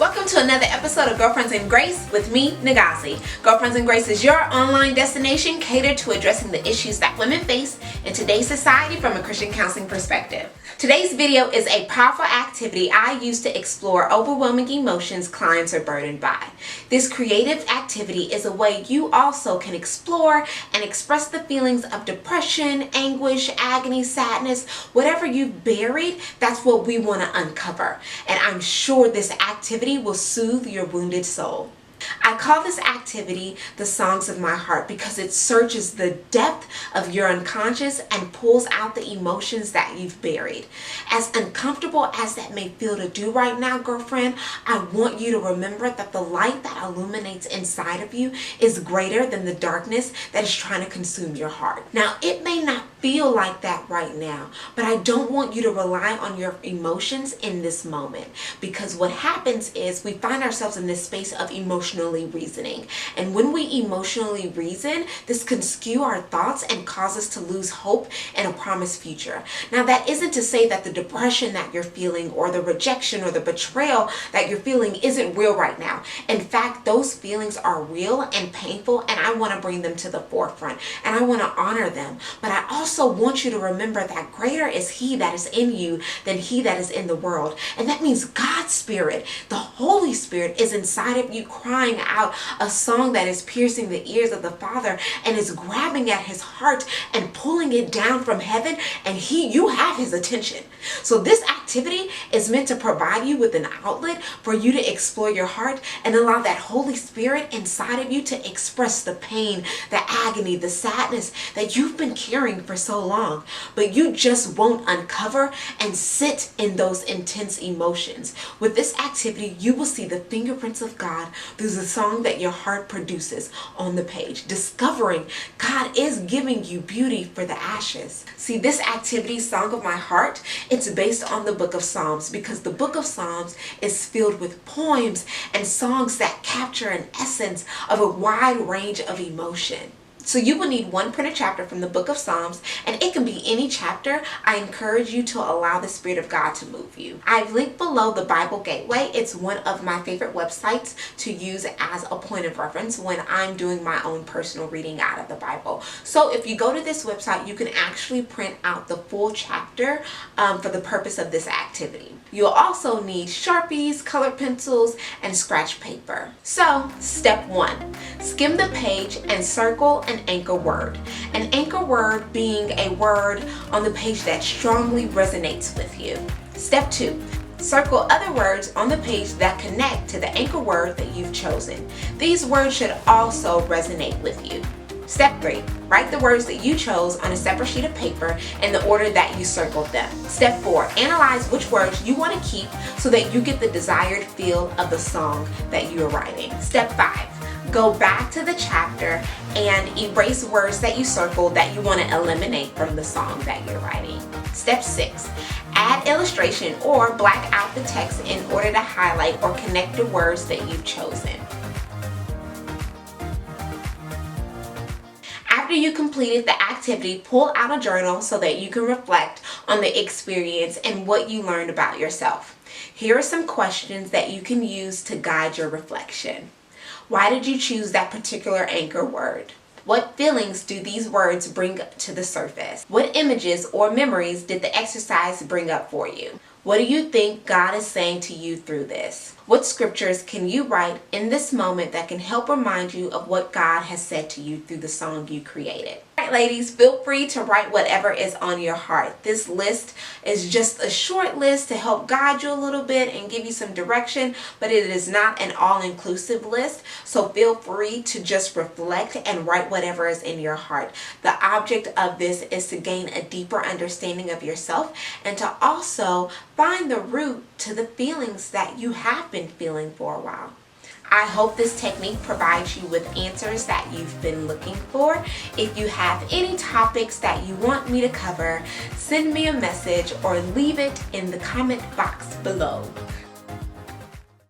Welcome to another episode of Girlfriends in Grace with me, Nagazi. Girlfriends in Grace is your online destination catered to addressing the issues that women face in today's society from a Christian counseling perspective. Today's video is a powerful activity I use to explore overwhelming emotions clients are burdened by. This creative activity is a way you also can explore and express the feelings of depression, anguish, agony, sadness, whatever you've buried. That's what we want to uncover. And I'm sure this activity will soothe your wounded soul. I call this activity the Songs of My Heart because it searches the depth of your unconscious and pulls out the emotions that you've buried. As uncomfortable as that may feel to do right now, girlfriend, I want you to remember that the light that illuminates inside of you is greater than the darkness that is trying to consume your heart. Now, it may not feel like that right now, but I don't want you to rely on your emotions in this moment, because what happens is we find ourselves in this space of emotionally reasoning. And when we emotionally reason, this can skew our thoughts and cause us to lose hope in a promised future. Now, that isn't to say that the depression that you're feeling or the rejection or the betrayal that you're feeling isn't real right now. In fact, those feelings are real and painful, and I want to bring them to the forefront and I want to honor them. But I also want you to remember that greater is He that is in you than he that is in the world. And that means God's Spirit, the Holy Spirit, is inside of you, crying out a song that is piercing the ears of the Father and is grabbing at His heart and pulling it down from heaven, and you have His attention. So this activity is meant to provide you with an outlet for you to explore your heart and allow that Holy Spirit inside of you to express the pain, the agony, the sadness that you've been carrying for so long, but you just won't uncover and sit in those intense emotions. With this activity, you will see the fingerprints of God through the song that your heart produces on the page, discovering God is giving you beauty for the ashes. See, this activity, Song of My Heart, it's based on the book of Psalms, because the book of Psalms is filled with poems and songs that capture an essence of a wide range of emotion. So you will need one printed chapter from the book of Psalms, and it can be any chapter. I encourage you to allow the Spirit of God to move you. I've linked below the Bible Gateway. It's one of my favorite websites to use as a point of reference when I'm doing my own personal reading out of the Bible. So if you go to this website, you can actually print out the full chapter for the purpose of this activity. You'll also need Sharpies, colored pencils, and scratch paper. So step 1, skim the page and circle an anchor word. An anchor word being a word on the page that strongly resonates with you. Step 2, circle other words on the page that connect to the anchor word that you've chosen. These words should also resonate with you. Step 3, write the words that you chose on a separate sheet of paper in the order that you circled them. Step 4, analyze which words you want to keep so that you get the desired feel of the song that you are writing. Step 5, go back to the chapter and erase words that you circled that you want to eliminate from the song that you're writing. Step 6, add illustration or black out the text in order to highlight or connect the words that you've chosen. After you completed the activity, pull out a journal so that you can reflect on the experience and what you learned about yourself. Here are some questions that you can use to guide your reflection. Why did you choose that particular anchor word? What feelings do these words bring to the surface? What images or memories did the exercise bring up for you? What do you think God is saying to you through this? What scriptures can you write in this moment that can help remind you of what God has said to you through the song you created? All right, ladies, feel free to write whatever is on your heart. This list is just a short list to help guide you a little bit and give you some direction, but it is not an all-inclusive list. So feel free to just reflect and write whatever is in your heart. The object of this is to gain a deeper understanding of yourself and to also find the root to the feelings that you have been feeling for a while. I hope this technique provides you with answers that you've been looking for. If you have any topics that you want me to cover, send me a message or leave it in the comment box below.